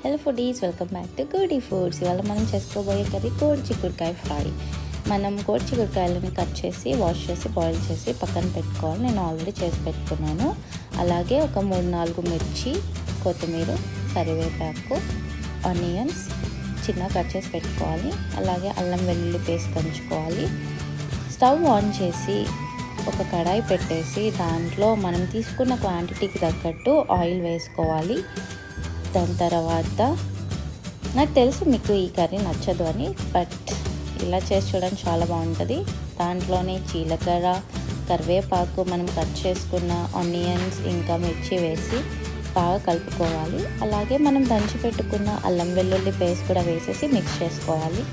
Hello foodies, welcome back to Goodie Foods. ఇవాళ మనం చేసుకోబోయే కర్రీ కోడి చిక్కుడుకాయ ఫ్రై. మనం కోడి చిక్కుడుకాయలని కట్ చేసి వాష్ చేసి బాయిల్ చేసి పక్కన పెట్టుకోవాలి. నేను ఆల్రెడీ చేసి పెట్టుకున్నాను. అలాగే ఒక 3-4 మిర్చి, కొత్తిమీర, కరివేపాకు, ఆనియన్స్ చిన్న కట్ చేసి పెట్టుకోవాలి. అలాగే అల్లం వెల్లుల్లి పేస్ట్ దంచుకోవాలి. స్టవ్ ఆన్ చేసి ఒక కడాయి పెట్టేసి దాంట్లో మనం తీసుకున్న క్వాంటిటీకి తగ్గట్టు ఆయిల్ వేసుకోవాలి. దాని తర్వాత నాకు తెలుసు మీకు ఈ కర్రీ నచ్చదు అని, బట్ ఇలా చేసి చూడడానికి చాలా బాగుంటుంది. దాంట్లోనే జీలకర్ర, కరివేపాకు, మనం కట్ చేసుకున్న ఆనియన్స్ ఇంకా మిర్చి వేసి బాగా కలుపుకోవాలి. అలాగే మనం దంచి పెట్టుకున్న అల్లం వెల్లుల్లి పేస్ట్ కూడా వేసేసి మిక్స్ చేసుకోవాలి.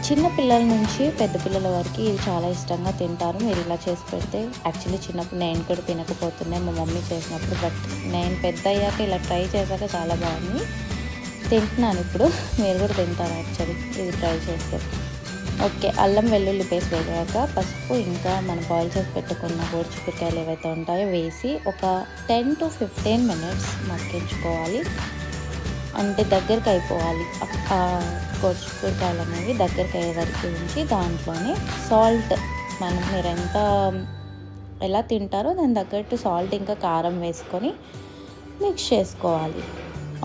చిన్న పిల్లల నుంచి పెద్ద పిల్లల వరకు ఇది చాలా ఇష్టంగా తింటారు. మీరు ఇలా చేసి పెడితే, యాక్చువల్లీ చిన్నప్పుడు నేను కూడా తినకపోతుండే మా మమ్మీ చేసినప్పుడు, బట్ నేను పెద్ద అయ్యాక ఇలా ట్రై చేశాక చాలా బాగుంది. తింటున్నాను ఇప్పుడు. మీరు కూడా తింటారు యాక్చువల్లీ ఇది ట్రై చేస్తే. ఓకే, అల్లం వెల్లుల్లి పేస్ట్ వేసాక పసుపు ఇంకా మనం బాయిల్ చేసి పెట్టుకున్న కోడి చిక్కుడుకాయలు ఏవైతే ఉంటాయో వేసి ఒక 10 to 15 minutes మగ్గించుకోవాలి. అంటే దగ్గరికి అయిపోవాలి. కోడి చిక్కుడుకాయలు అనేవి దగ్గరికి అయ్యే వరకు ఉంచి దాంట్లోనే సాల్ట్, మీరు ఎంత ఎలా తింటారో దాని తగ్గట్టు సాల్ట్ ఇంకా కారం వేసుకొని మిక్స్ చేసుకోవాలి.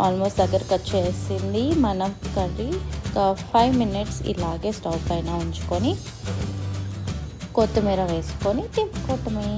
ఆల్మోస్ట్ దగ్గరికి వచ్చేసింది మన కర్రీ. ఒక 5 minutes ఇలాగే స్టవ్ పైన ఉంచుకొని కొత్తిమీర వేసుకొని తిప్పుకోవటమే.